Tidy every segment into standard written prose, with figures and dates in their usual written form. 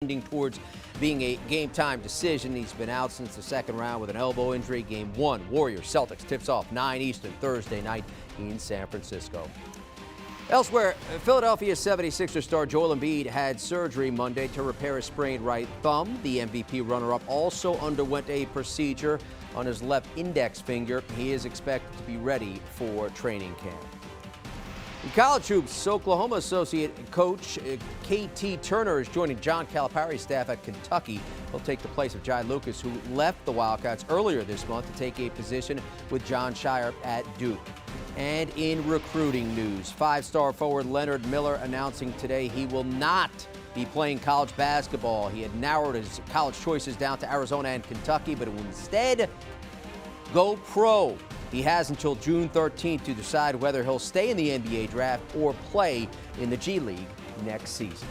Tending towards being a game-time decision. He's been out since the second round with an elbow injury. Game 1, Warriors-Celtics tips off 9 Eastern Thursday night in San Francisco. Elsewhere, Philadelphia 76ers star Joel Embiid had surgery Monday to repair a sprained right thumb. The MVP runner-up also underwent a procedure on his left index finger. He is expected to be ready for training camp. In college hoops, Oklahoma associate coach KT Turner is joining John Calipari's staff at Kentucky. He'll take the place of Jai Lucas, who left the Wildcats earlier this month to take a position with John Shire at Duke. And in recruiting news, five-star forward Leonard Miller announcing today he will not be playing college basketball. He had narrowed his college choices down to Arizona and Kentucky, but will instead go pro. He has until June 13th to decide whether he'll stay in the NBA draft or play in the G League next season.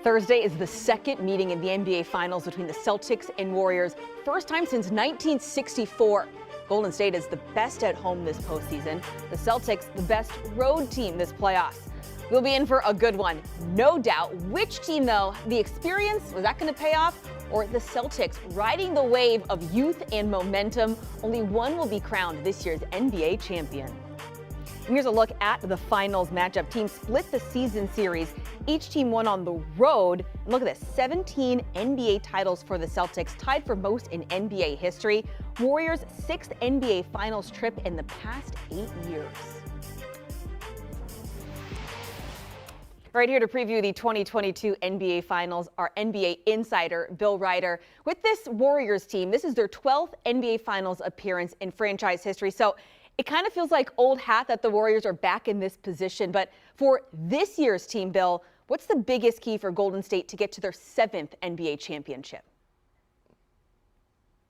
Thursday is the second meeting in the NBA Finals between the Celtics and Warriors. First time since 1964. Golden State is the best at home this postseason. The Celtics, the best road team this playoffs. We'll be in for a good one, no doubt. Which team, though, the experience, was that going to pay off? Or the Celtics riding the wave of youth and momentum? Only one will be crowned this year's NBA champion. And here's a look at the finals matchup. Teams split the season series. Each team won on the road. And look at this, 17 NBA titles for the Celtics, tied for most in NBA history. Warriors' 6th NBA Finals trip in the past 8 years. Right here to preview the 2022 NBA Finals, our NBA insider, Bill Ryder. With this Warriors team, this is their 12th NBA Finals appearance in franchise history. So it kind of feels like old hat that the Warriors are back in this position. But for this year's team, Bill, what's the biggest key for Golden State to get to their 7th NBA championship?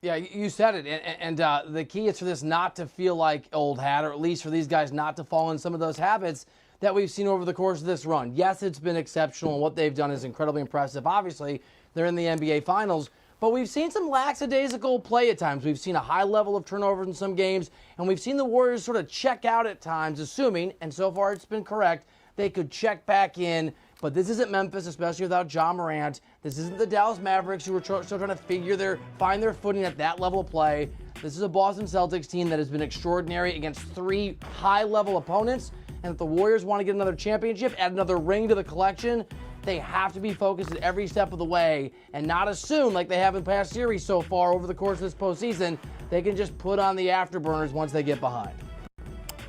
Yeah, you said it. And the key is for this not to feel like old hat, or at least for these guys not to fall in some of those habits that we've seen over the course of this run. Yes, it's been exceptional, and what they've done is incredibly impressive. Obviously, they're in the NBA Finals, but we've seen some lackadaisical play at times. We've seen a high level of turnovers in some games, and we've seen the Warriors sort of check out at times, assuming, and so far it's been correct, they could check back in. But this isn't Memphis, especially without Ja Morant. This isn't the Dallas Mavericks, who are still trying to find their footing at that level of play. This is a Boston Celtics team that has been extraordinary against 3 high-level opponents. And if the Warriors want to get another championship, add another ring to the collection, they have to be focused at every step of the way and not assume, like they have in past series so far over the course of this postseason, they can just put on the afterburners once they get behind.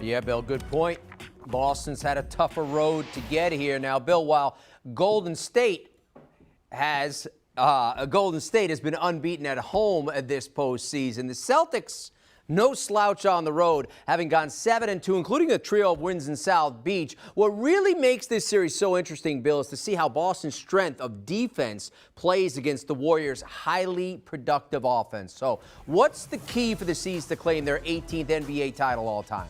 Yeah, Bill, good point. Boston's had a tougher road to get here. Now, Bill, while Golden State has been unbeaten at home this postseason, the Celtics, no slouch on the road, having gone 7-2, including a trio of wins in South Beach. What really makes this series so interesting, Bill, is to see how Boston's strength of defense plays against the Warriors' highly productive offense. So what's the key for the C's to claim their 18th NBA title all time?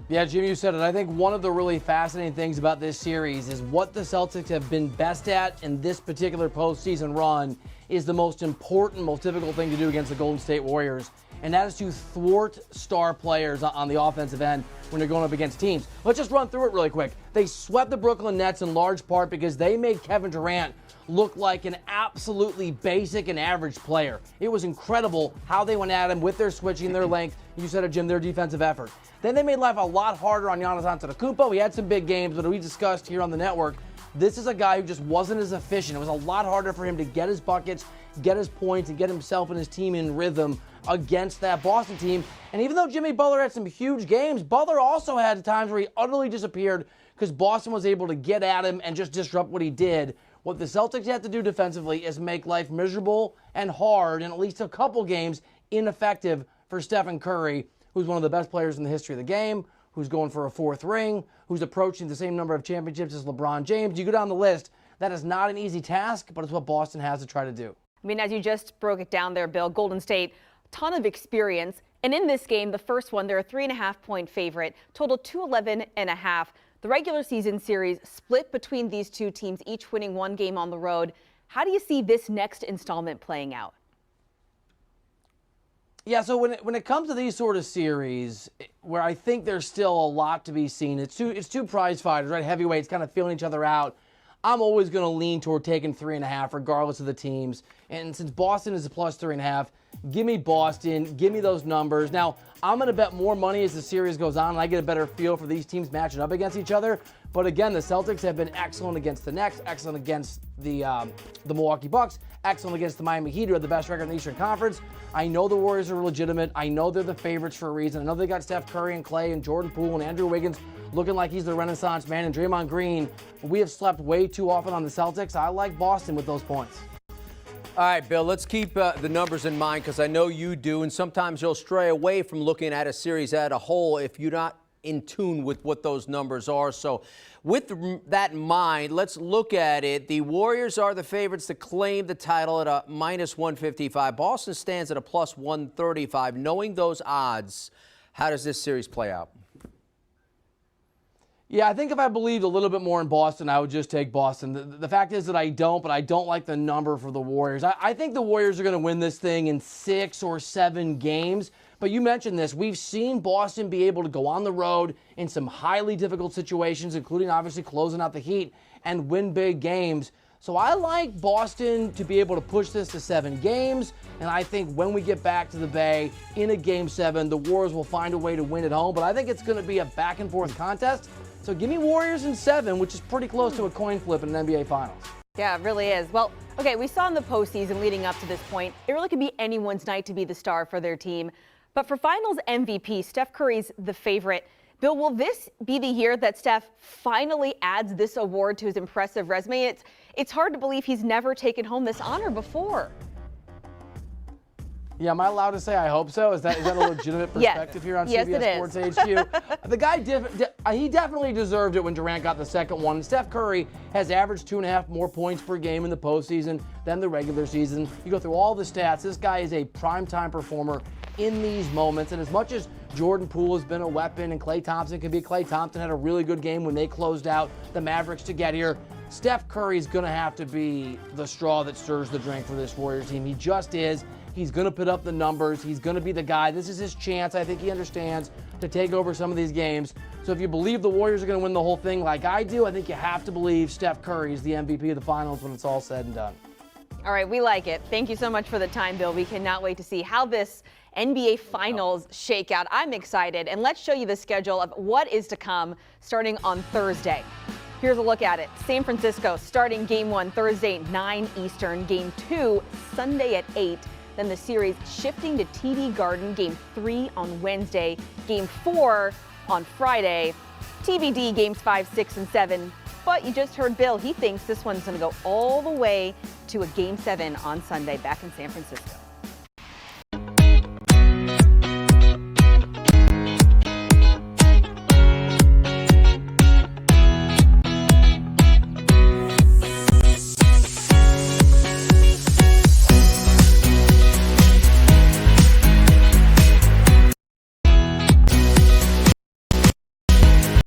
Yeah, Jim, you said it. I think one of the really fascinating things about this series is what the Celtics have been best at in this particular postseason run is the most important, most difficult thing to do against the Golden State Warriors, and that is to thwart star players on the offensive end when they're going up against teams. Let's just run through it really quick. They swept the Brooklyn Nets in large part because they made Kevin Durant look like an absolutely basic and average player. It was incredible how they went at him with their switching, their length. You said it, Jim, their defensive effort. Then they made life a lot harder on Giannis Antetokounmpo. He had some big games, but we discussed here on the network, this is a guy who just wasn't as efficient. It was a lot harder for him to get his buckets, get his points, and get himself and his team in rhythm against that Boston team. And even though Jimmy Butler had some huge games, Butler also had times where he utterly disappeared because Boston was able to get at him and just disrupt what he did. What the Celtics have to do defensively is make life miserable and hard, and at least a couple games ineffective for Stephen Curry, who's one of the best players in the history of the game, who's going for a 4th ring, who's approaching the same number of championships as LeBron James. You go down the list, that is not an easy task, but it's what Boston has to try to do. I mean, as you just broke it down there, Bill, Golden State, ton of experience. And in this game, the first one, they're a 3.5-point favorite, total 211.5. The regular season series split between these two teams, each winning one game on the road. How do you see this next installment playing out? Yeah, so when it comes to these sort of series, where I think there's still a lot to be seen, it's two prize fighters, right? Heavyweights kind of feeling each other out. I'm always going to lean toward taking 3.5, regardless of the teams. And since Boston is a plus 3.5, give me Boston. Give me those numbers. Now, I'm going to bet more money as the series goes on, and I get a better feel for these teams matching up against each other. But again, the Celtics have been excellent against the Knicks, excellent against the Milwaukee Bucks, excellent against the Miami Heat, who have the best record in the Eastern Conference. I know the Warriors are legitimate. I know they're the favorites for a reason. I know they got Steph Curry and Klay and Jordan Poole and Andrew Wiggins looking like he's the Renaissance man, and Draymond Green. We have slept way too often on the Celtics. I like Boston with those points. All right, Bill, let's keep the numbers in mind because I know you do, and sometimes you'll stray away from looking at a series as a whole if you're not in tune with what those numbers are. So with that in mind, let's look at it. The Warriors are the favorites to claim the title at a minus 155. Boston stands at a plus 135. Knowing those odds, how does this series play out? Yeah, I think if I believed a little bit more in Boston, I would just take Boston. The fact is that I don't, but I don't like the number for the Warriors. I think the Warriors are going to win this thing in 6 or 7 games. But you mentioned this. We've seen Boston be able to go on the road in some highly difficult situations, including obviously closing out the Heat, and win big games. So I like Boston to be able to push this to 7 games. And I think when we get back to the Bay in a Game 7, the Warriors will find a way to win at home. But I think it's going to be a back-and-forth contest. So give me Warriors in 7, which is pretty close to a coin flip in an NBA Finals. Yeah, it really is. Well, okay, we saw in the postseason leading up to this point, it really could be anyone's night to be the star for their team. But for Finals MVP, Steph Curry's the favorite. Bill, will this be the year that Steph finally adds this award to his impressive resume? It's hard to believe he's never taken home this honor before. Yeah, am I allowed to say I hope so? Is that a legitimate perspective here on CBS Sports HQ? The guy, he definitely deserved it when Durant got the second one. Steph Curry has averaged 2.5 more points per game in the postseason than the regular season. You go through all the stats. This guy is a primetime performer in these moments. And as much as Jordan Poole has been a weapon and Klay Thompson can be, Klay Thompson had a really good game when they closed out the Mavericks to get here. Steph Curry is going to have to be the straw that stirs the drink for this Warriors team. He just is. He's going to put up the numbers. He's going to be the guy. This is his chance, I think he understands, to take over some of these games. So if you believe the Warriors are going to win the whole thing like I do, I think you have to believe Steph Curry is the MVP of the Finals when it's all said and done. All right, we like it. Thank you so much for the time, Bill. We cannot wait to see how this NBA Finals shake out. I'm excited. And let's show you the schedule of what is to come starting on Thursday. Here's a look at it. San Francisco starting Game 1 Thursday, 9 Eastern. Game 2 Sunday at 8. Then the series shifting to TD Garden, Game 3 on Wednesday, Game 4 on Friday, TBD Games 5, 6, and 7. But you just heard Bill. He thinks this one's going to go all the way to a Game 7 on Sunday back in San Francisco.